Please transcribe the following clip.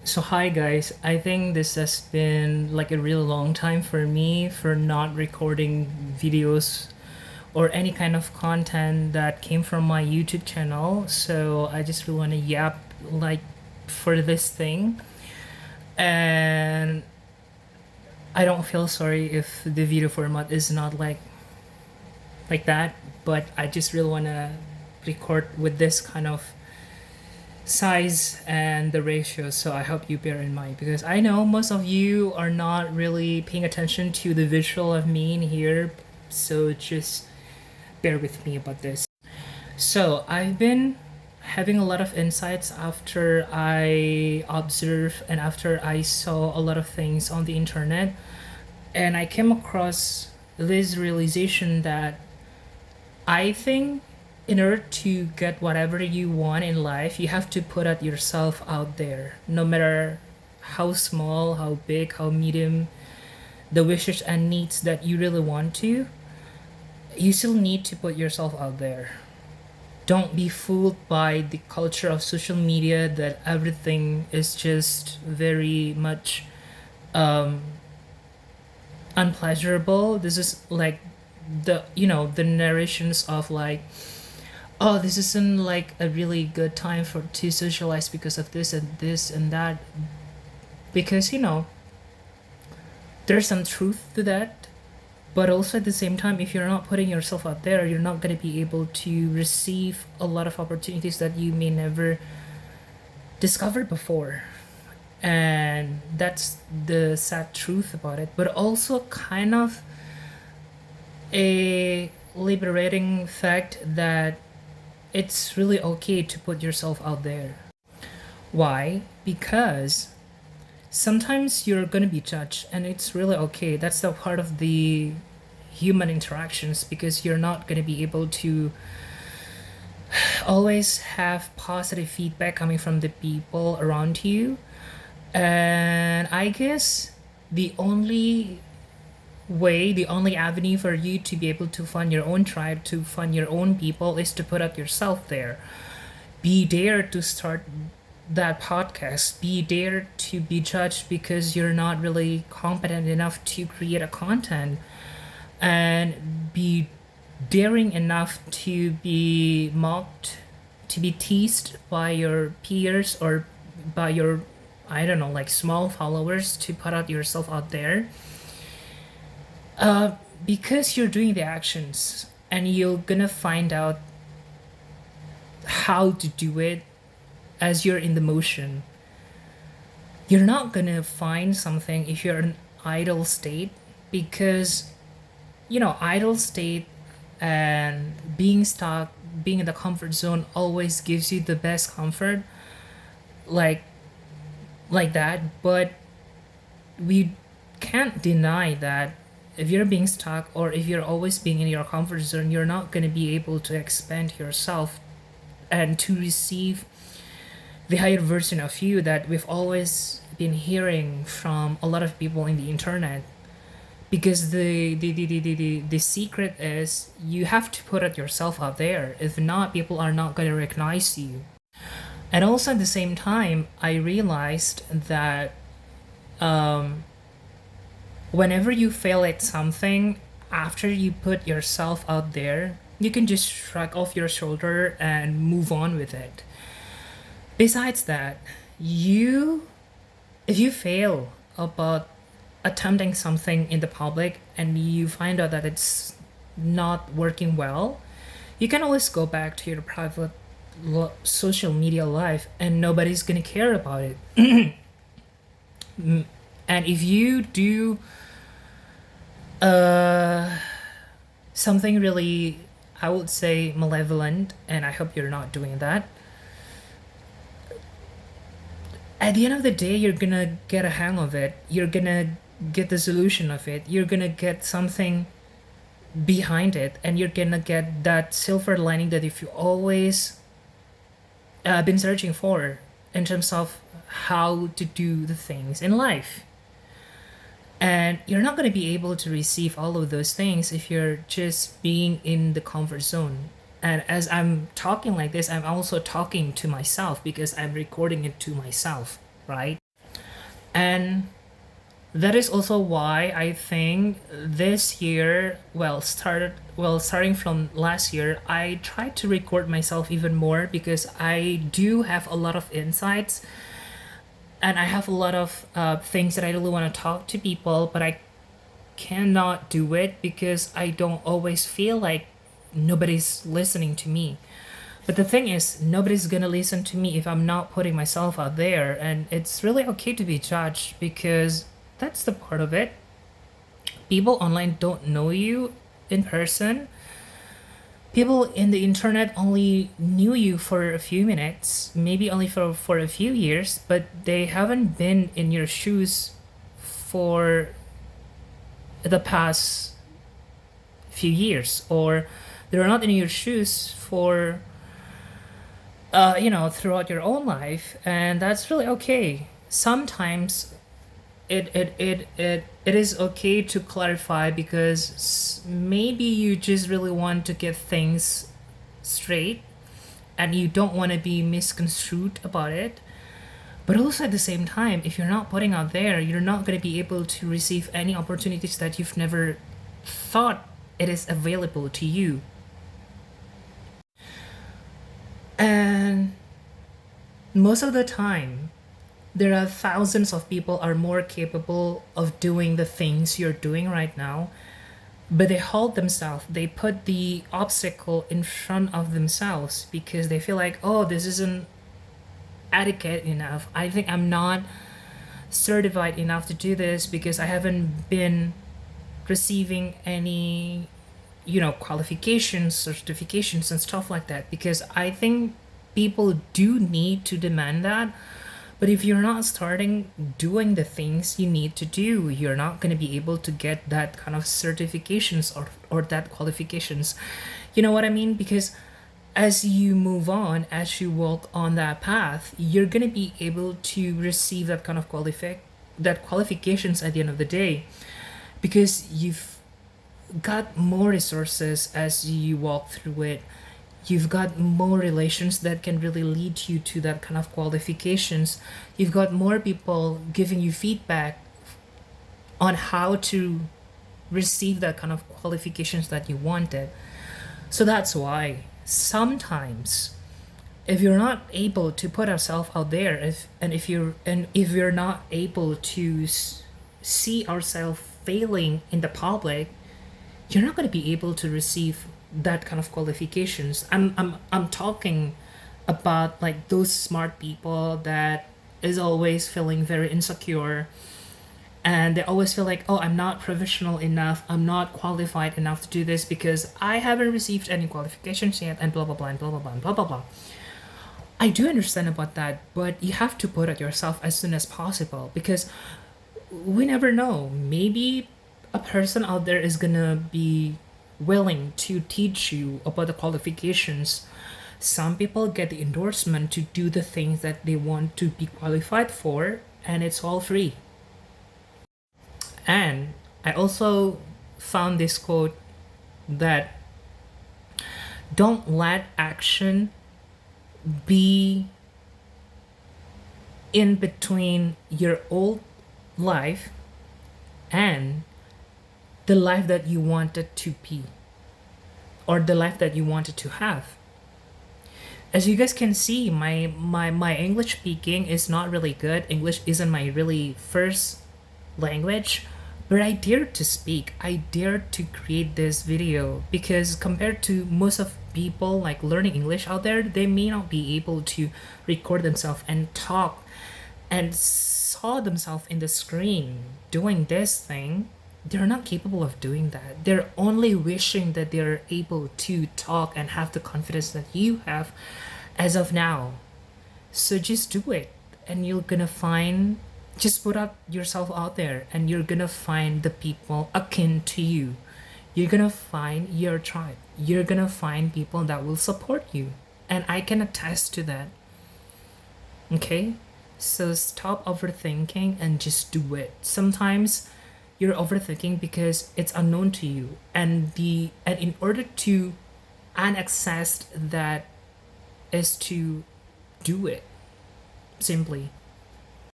So hi guys, I think this has been like a real long time for me for not recording videos or any kind of content that came from my YouTube channel. So I just really want to yap like for this thing. And I don't feel sorry if the video format is not like that, but I just really want to record with this kind of size and the ratio, so I hope you bear in mind because I know most of you are not really paying attention to the visual of me in here, so just bear with me about this. So I've been having a lot of insights after I observed and after I saw a lot of things on the internet, and I came across this realization that I think in order to get whatever you want in life, you have to put out yourself out there, no matter how small, how big, how medium the wishes and needs that you really want to. You still need to put yourself out there. Don't be fooled by the culture of social media that everything is just very much unpleasurable. This is like the narrations of like, oh, this isn't like a really good time for to socialize because of this and that, because there's some truth to that, but also at the same time, if you're not putting yourself out there, you're not going to be able to receive a lot of opportunities that you may never discovered before. And that's the sad truth about it, but also kind of a liberating fact that it's really okay to put yourself out there. Why? Because sometimes you're gonna be judged, and it's really okay. That's the part of the human interactions, because you're not gonna be able to always have positive feedback coming from the people around you. And I guess the only avenue for you to be able to find your own tribe, to find your own people, is to put out yourself there. Be there to start that podcast. Be there to be judged because you're not really competent enough to create a content. And be daring enough to be mocked, to be teased by your peers or by your, I don't know, like small followers, to put out yourself out there. Because you're doing the actions and you're gonna find out how to do it as you're in the motion. You're not gonna find something if you're in idle state, because idle state and being stuck, being in the comfort zone always gives you the best comfort, like that. But we can't deny that if you're being stuck or if you're always being in your comfort zone, you're not going to be able to expand yourself and to receive the higher version of you that we've always been hearing from a lot of people in the internet. Because the secret is you have to put it yourself out there. If not, people are not going to recognize you. And also at the same time, I realized that whenever you fail at something, after you put yourself out there, you can just shrug off your shoulder and move on with it. Besides that, you if you fail about attempting something in the public and you find out that it's not working well, you can always go back to your private social media life and nobody's gonna care about it. And if you do something really, I would say, malevolent, and I hope you're not doing that, at the end of the day, you're gonna get a hang of it. You're gonna get the solution of it. You're gonna get something behind it, and you're gonna get that silver lining that if you always been searching for in terms of how to do the things in life. And you're not going to be able to receive all of those things if you're just being in the comfort zone. And as I'm talking like this, I'm also talking to myself because I'm recording it to myself, right? And that is also why I think this year, starting from last year, I tried to record myself even more because I do have a lot of insights and I have a lot of things that I really want to talk to people, but I cannot do it because I don't always feel like nobody's listening to me. But the thing is, nobody's gonna listen to me if I'm not putting myself out there, and it's really okay to be judged because that's the part of it. People online don't know you in person. People in the internet only knew you for a few minutes, maybe only for a few years, but they haven't been in your shoes for the past few years, or they're not in your shoes for throughout your own life, and that's really okay. Sometimes it is okay to clarify because maybe you just really want to get things straight and you don't want to be misconstrued about it. But also at the same time, if you're not putting out there, you're not going to be able to receive any opportunities that you've never thought it is available to you. And most of the time, there are thousands of people are more capable of doing the things you're doing right now, but they hold themselves. They put the obstacle in front of themselves because they feel like, oh, this isn't adequate enough. I think I'm not certified enough to do this because I haven't been receiving any qualifications, certifications, and stuff like that. Because I think people do need to demand that. But if you're not starting doing the things you need to do, you're not going to be able to get that kind of certifications or that qualifications. You know what I mean? Because as you move on, as you walk on that path, you're going to be able to receive that kind of qualifications at the end of the day, because you've got more resources as you walk through it. You've got more relations that can really lead you to that kind of qualifications. You've got more people giving you feedback on how to receive that kind of qualifications that you wanted. So that's why sometimes if you're not able to put ourselves out there, if you're not able to see ourselves failing in the public, you're not going to be able to receive that kind of qualifications. I'm talking about like those smart people that is always feeling very insecure, and they always feel like, oh, I'm not professional enough, I'm not qualified enough to do this because I haven't received any qualifications yet, and blah blah blah and blah blah blah and blah blah blah. I do understand about that, but you have to put it yourself as soon as possible, because we never know. Maybe a person out there is gonna be willing to teach you about the qualifications. Some people get the endorsement to do the things that they want to be qualified for, and it's all free. And I also found this quote that don't let action be in between your old life and the life that you wanted to be, or the life that you wanted to have. As you guys can see, my English speaking is not really good. English isn't my really first language, but I dared to speak. I dared to create this video because compared to most of people like learning English out there, they may not be able to record themselves and talk and saw themselves in the screen doing this thing. They're not capable of doing that. They're only wishing that they're able to talk and have the confidence that you have as of now. So just do it, and you're gonna find, just put up yourself out there, and you're gonna find the people akin to you. You're gonna find your tribe. You're gonna find people that will support you. And I can attest to that. Okay? So stop overthinking and just do it. Sometimes you're overthinking because it's unknown to you, and in order to unaccess that is to do it simply.